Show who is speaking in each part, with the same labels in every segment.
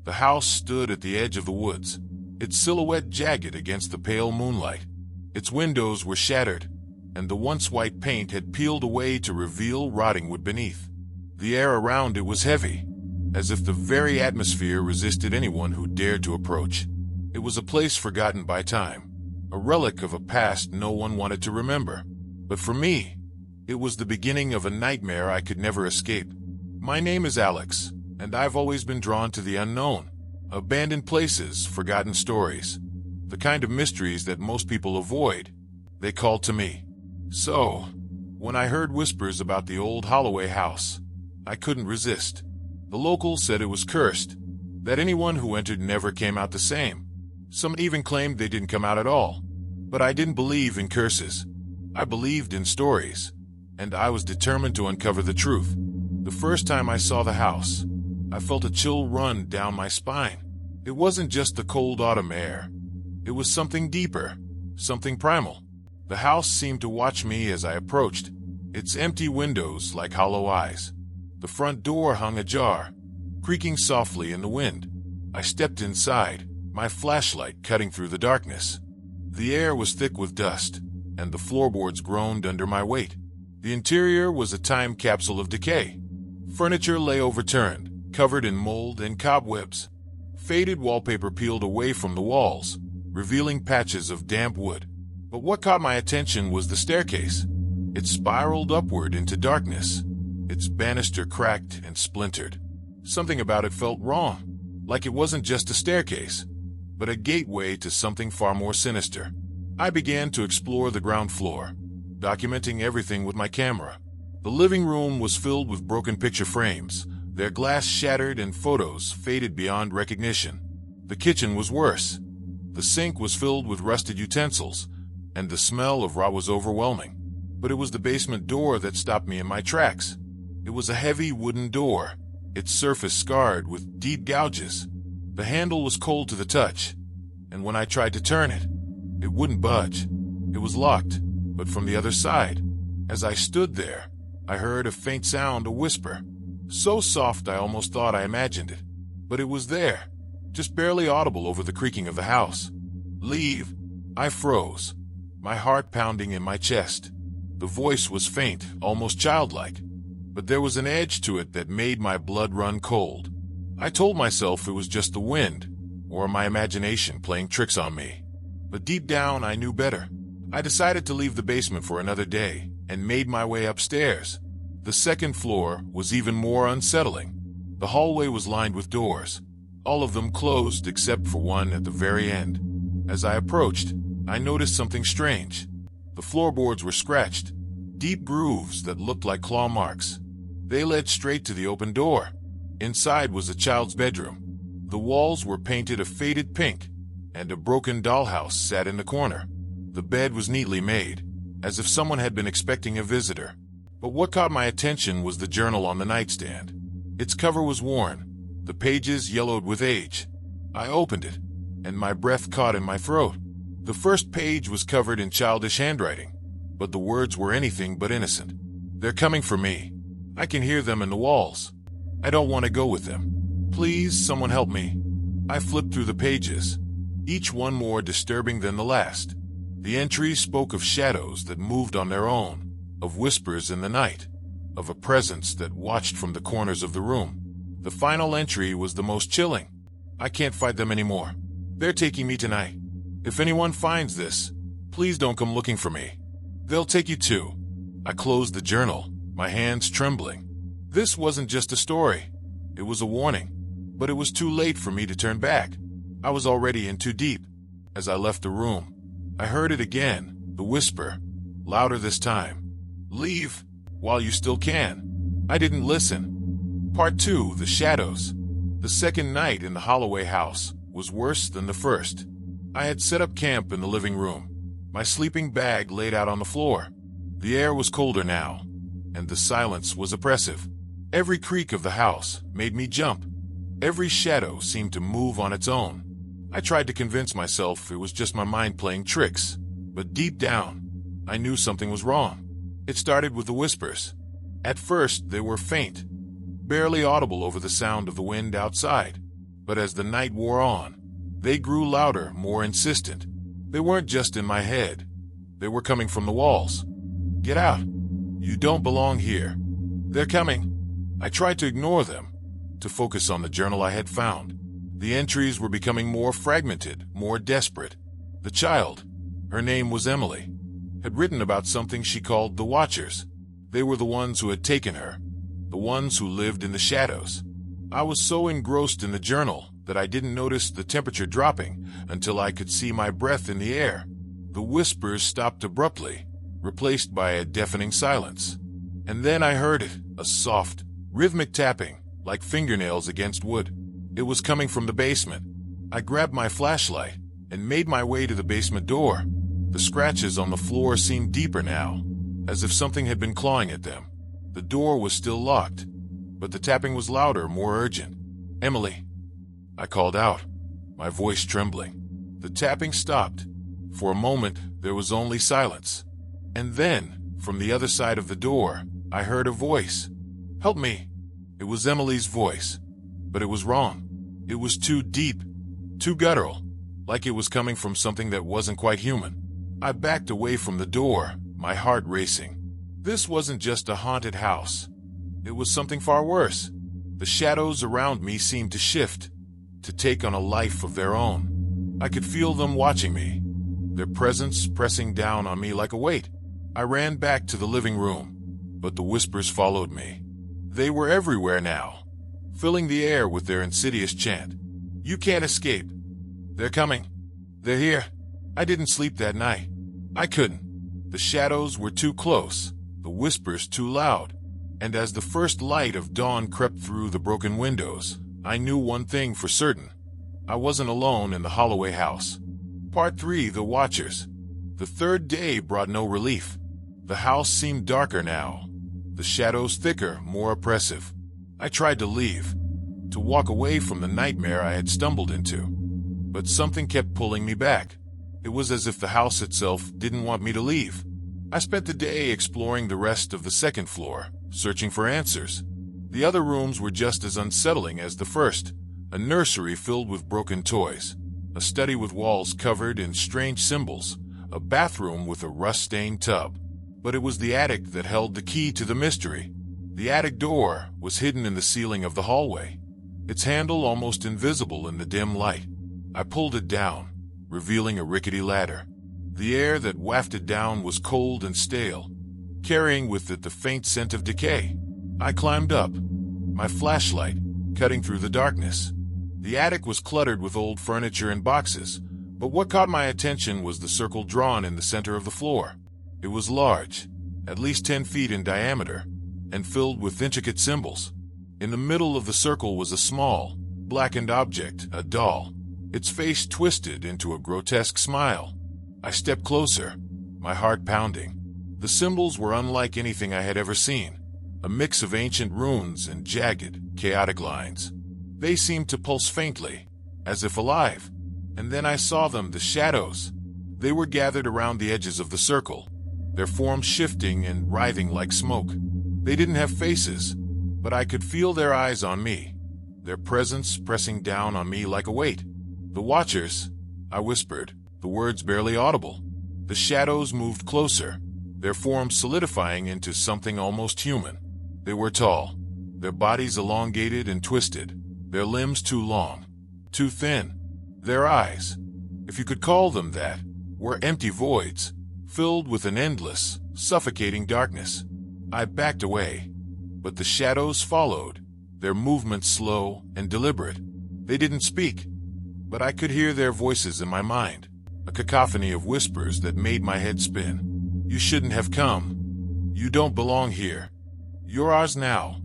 Speaker 1: The house stood at the edge of the woods, its silhouette jagged against the pale moonlight. Its windows were shattered, and the once white paint had peeled away to reveal rotting wood beneath. The air around it was heavy, as if the very atmosphere resisted anyone who dared to approach. It was a place forgotten by time, a relic of a past no one wanted to remember. But for me, it was the beginning of a nightmare I could never escape. My name is Alex, and I've always been drawn to the unknown. Abandoned places, forgotten stories, the kind of mysteries that most people avoid. They called to me. So, when I heard whispers about the old Holloway house, I couldn't resist. The locals said it was cursed, that anyone who entered never came out the same. Some even claimed they didn't come out at all. But I didn't believe in curses. I believed in stories, and I was determined to uncover the truth. The first time I saw the house, I felt a chill run down my spine. It wasn't just the cold autumn air. It was something deeper, something primal. The house seemed to watch me as I approached, its empty windows like hollow eyes. The front door hung ajar, creaking softly in the wind. I stepped inside, my flashlight cutting through the darkness. The air was thick with dust, and the floorboards groaned under my weight. The interior was a time capsule of decay. Furniture lay overturned, covered in mold and cobwebs. Faded wallpaper peeled away from the walls, revealing patches of damp wood. But what caught my attention was the staircase. It spiraled upward into darkness, its banister cracked and splintered. Something about it felt wrong, like it wasn't just a staircase, but a gateway to something far more sinister. I began to explore the ground floor, documenting everything with my camera. The living room was filled with broken picture frames, their glass shattered and photos faded beyond recognition. The kitchen was worse. The sink was filled with rusted utensils, and the smell of rot was overwhelming. But it was the basement door that stopped me in my tracks. It was a heavy wooden door, its surface scarred with deep gouges. The handle was cold to the touch, and when I tried to turn it, it wouldn't budge. It was locked, but from the other side. As I stood there, I heard a faint sound, a whisper. So soft I almost thought I imagined it. But it was there, just barely audible over the creaking of the house. "Leave." I froze, my heart pounding in my chest. The voice was faint, almost childlike, but there was an edge to it that made my blood run cold. I told myself it was just the wind, or my imagination playing tricks on me. But deep down I knew better. I decided to leave the basement for another day and made my way upstairs. The second floor was even more unsettling. The hallway was lined with doors, all of them closed except for one at the very end. As I approached, I noticed something strange. The floorboards were scratched, deep grooves that looked like claw marks. They led straight to the open door. Inside was a child's bedroom. The walls were painted a faded pink, and a broken dollhouse sat in the corner. The bed was neatly made, as if someone had been expecting a visitor. But what caught my attention was the journal on the nightstand. Its cover was worn, the pages yellowed with age. I opened it, and my breath caught in my throat. The first page was covered in childish handwriting, but the words were anything but innocent. "They're coming for me. I can hear them in the walls. I don't want to go with them. Please, someone help me." I flipped through the pages, each one more disturbing than the last. The entries spoke of shadows that moved on their own, of whispers in the night, of a presence that watched from the corners of the room. The final entry was the most chilling. "I can't fight them anymore. They're taking me tonight. If anyone finds this, please don't come looking for me. They'll take you too." I closed the journal, my hands trembling. This wasn't just a story. It was a warning. But it was too late for me to turn back. I was already in too deep. As I left the room, I heard it again, the whisper, louder this time. "Leave, while you still can." I didn't listen. Part 2, The Shadows. The second night in the Holloway house was worse than the first. I had set up camp in the living room, my sleeping bag laid out on the floor. The air was colder now, and the silence was oppressive. Every creak of the house made me jump. Every shadow seemed to move on its own. I tried to convince myself it was just my mind playing tricks, but deep down, I knew something was wrong. It started with the whispers. At first, they were faint, barely audible over the sound of the wind outside. But as the night wore on, they grew louder, more insistent. They weren't just in my head. They were coming from the walls. "Get out! You don't belong here. They're coming." I tried to ignore them, to focus on the journal I had found. The entries were becoming more fragmented, more desperate. The child, her name was Emily, had written about something she called the Watchers. They were the ones who had taken her, the ones who lived in the shadows. I was so engrossed in the journal that I didn't notice the temperature dropping until I could see my breath in the air. The whispers stopped abruptly, replaced by a deafening silence. And then I heard it, a soft, rhythmic tapping, like fingernails against wood. It was coming from the basement. I grabbed my flashlight and made my way to the basement door. The scratches on the floor seemed deeper now, as if something had been clawing at them. The door was still locked, but the tapping was louder, more urgent. "Emily," I called out, my voice trembling. The tapping stopped. For a moment, there was only silence. And then, from the other side of the door, I heard a voice. "Help me." It was Emily's voice, but it was wrong. It was too deep, too guttural, like it was coming from something that wasn't quite human. I backed away from the door, my heart racing. This wasn't just a haunted house. It was something far worse. The shadows around me seemed to shift, to take on a life of their own. I could feel them watching me, their presence pressing down on me like a weight. I ran back to the living room, but the whispers followed me. They were everywhere now, filling the air with their insidious chant. "You can't escape. They're coming. They're here." I didn't sleep that night. I couldn't. The shadows were too close, the whispers too loud. And as the first light of dawn crept through the broken windows, I knew one thing for certain. I wasn't alone in the Holloway house. Part 3, The Watchers. The third day brought no relief. The house seemed darker now, the shadows thicker, more oppressive. I tried to leave, to walk away from the nightmare I had stumbled into. But something kept pulling me back. It was as if the house itself didn't want me to leave. I spent the day exploring the rest of the second floor, searching for answers. The other rooms were just as unsettling as the first. A nursery filled with broken toys, a study with walls covered in strange symbols, a bathroom with a rust-stained tub. But it was the attic that held the key to the mystery. The attic door was hidden in the ceiling of the hallway, its handle almost invisible in the dim light. I pulled it down, revealing a rickety ladder. The air that wafted down was cold and stale, carrying with it the faint scent of decay. I climbed up, my flashlight cutting through the darkness. The attic was cluttered with old furniture and boxes, but what caught my attention was the circle drawn in the center of the floor. It was large, at least 10 feet in diameter, and filled with intricate symbols. In the middle of the circle was a small, blackened object, a doll, its face twisted into a grotesque smile. I stepped closer, my heart pounding. The symbols were unlike anything I had ever seen, a mix of ancient runes and jagged, chaotic lines. They seemed to pulse faintly, as if alive. And then I saw them, the shadows. They were gathered around the edges of the circle, their forms shifting and writhing like smoke. They didn't have faces, but I could feel their eyes on me, their presence pressing down on me like a weight. "The Watchers," I whispered, the words barely audible. The shadows moved closer, their forms solidifying into something almost human. They were tall, their bodies elongated and twisted, their limbs too long, too thin. Their eyes, if you could call them that, were empty voids, filled with an endless, suffocating darkness. I backed away, but the shadows followed, their movements slow and deliberate. They didn't speak, but I could hear their voices in my mind, a cacophony of whispers that made my head spin. "You shouldn't have come. You don't belong here. You're ours now."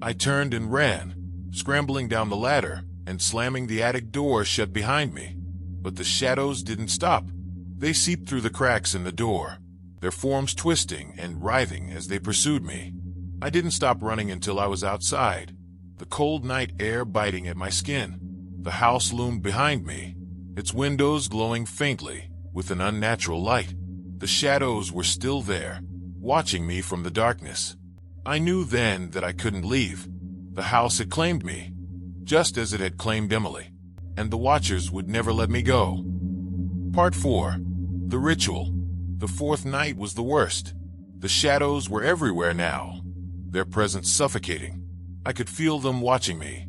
Speaker 1: I turned and ran, scrambling down the ladder and slamming the attic door shut behind me. But the shadows didn't stop. They seeped through the cracks in the door, their forms twisting and writhing as they pursued me. I didn't stop running until I was outside, the cold night air biting at my skin. The house loomed behind me, its windows glowing faintly with an unnatural light. The shadows were still there, watching me from the darkness. I knew then that I couldn't leave. The house had claimed me, just as it had claimed Emily. and the watchers would never let me go. Part 4. The Ritual. The fourth night was the worst. The shadows were everywhere now, their presence suffocating. I could feel them watching me,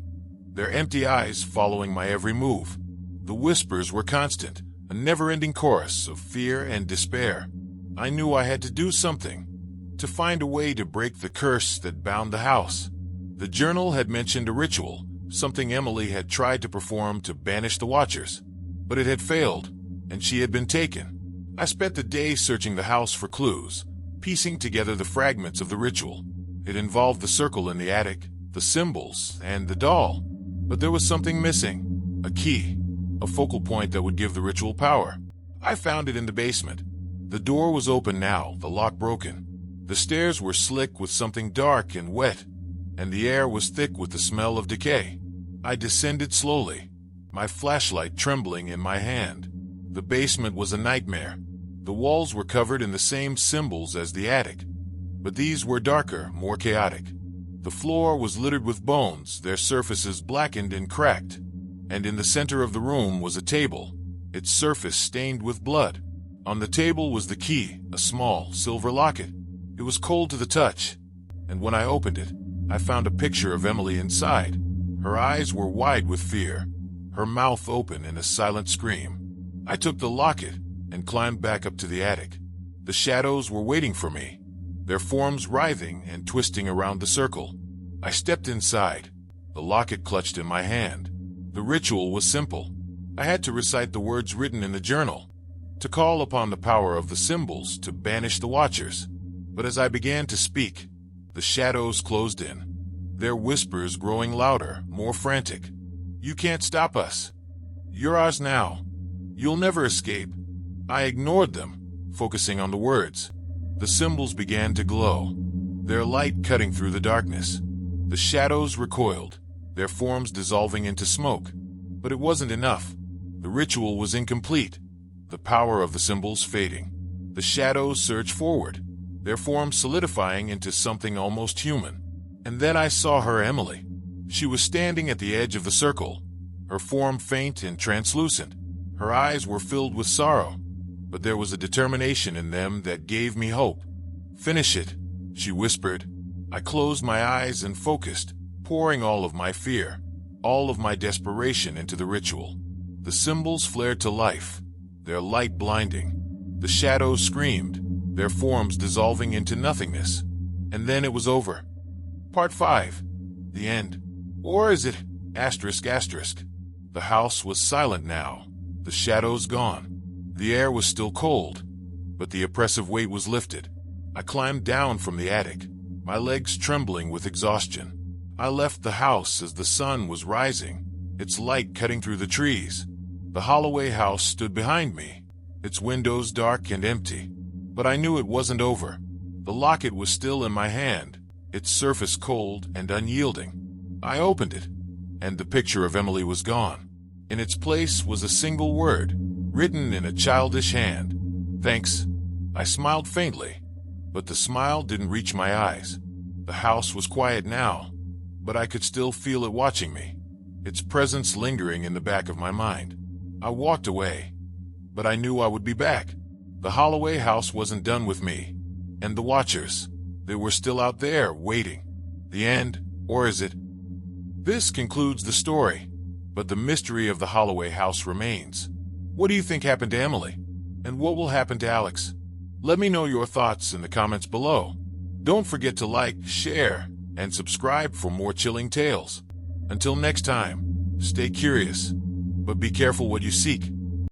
Speaker 1: their empty eyes following my every move. The whispers were constant, a never-ending chorus of fear and despair. I knew I had to do something, to find a way to break the curse that bound the house. The journal had mentioned a ritual, something Emily had tried to perform to banish the watchers. But it had failed, and she had been taken. I spent the day searching the house for clues, piecing together the fragments of the ritual. It involved the circle in the attic, the symbols, and the doll. But there was something missing, a key, a focal point that would give the ritual power. I found it in the basement. The door was open now, the lock broken. The stairs were slick with something dark and wet, and the air was thick with the smell of decay. I descended slowly, my flashlight trembling in my hand. The basement was a nightmare. The walls were covered in the same symbols as the attic, but these were darker, more chaotic. The floor was littered with bones, their surfaces blackened and cracked, and in the center of the room was a table, its surface stained with blood. On the table was the key, a small silver locket. It was cold to the touch, and when I opened it, I found a picture of Emily inside. Her eyes were wide with fear, her mouth open in a silent scream. I took the locket and climbed back up to the attic. The shadows were waiting for me, their forms writhing and twisting around the circle. I stepped inside, the locket clutched in my hand. The ritual was simple. I had to recite the words written in the journal, to call upon the power of the symbols to banish the watchers. But as I began to speak, the shadows closed in, their whispers growing louder, more frantic. "You can't stop us. You're ours now. You'll never escape." I ignored them, focusing on the words. The symbols began to glow, their light cutting through the darkness. The shadows recoiled, their forms dissolving into smoke. But it wasn't enough. The ritual was incomplete, the power of the symbols fading. The shadows surged forward, their forms solidifying into something almost human. And then I saw her, Emily. She was standing at the edge of the circle, her form faint and translucent. Her eyes were filled with sorrow, but there was a determination in them that gave me hope. "Finish it," she whispered. I closed my eyes and focused, pouring all of my fear, all of my desperation into the ritual. The symbols flared to life, their light blinding. The shadows screamed, their forms dissolving into nothingness. And then it was over. Part 5. The end. Or is it? ***. The house was silent now, the shadows gone. The air was still cold, but the oppressive weight was lifted. I climbed down from the attic, my legs trembling with exhaustion. I left the house as the sun was rising, its light cutting through the trees. The Holloway house stood behind me, its windows dark and empty. But I knew it wasn't over. The locket was still in my hand, its surface cold and unyielding. I opened it, and the picture of Emily was gone. In its place was a single word, written in a childish hand. "Thanks." I smiled faintly, but the smile didn't reach my eyes. The house was quiet now, but I could still feel it watching me, its presence lingering in the back of my mind. I walked away, but I knew I would be back. The Holloway house wasn't done with me, and the watchers, they were still out there waiting. The end, or is it? This concludes the story, but the mystery of the Holloway house remains. What do you think happened to Emily? And what will happen to Alex? Let me know your thoughts in the comments below. Don't forget to like, share, and subscribe for more chilling tales. Until next time, stay curious, but be careful what you seek.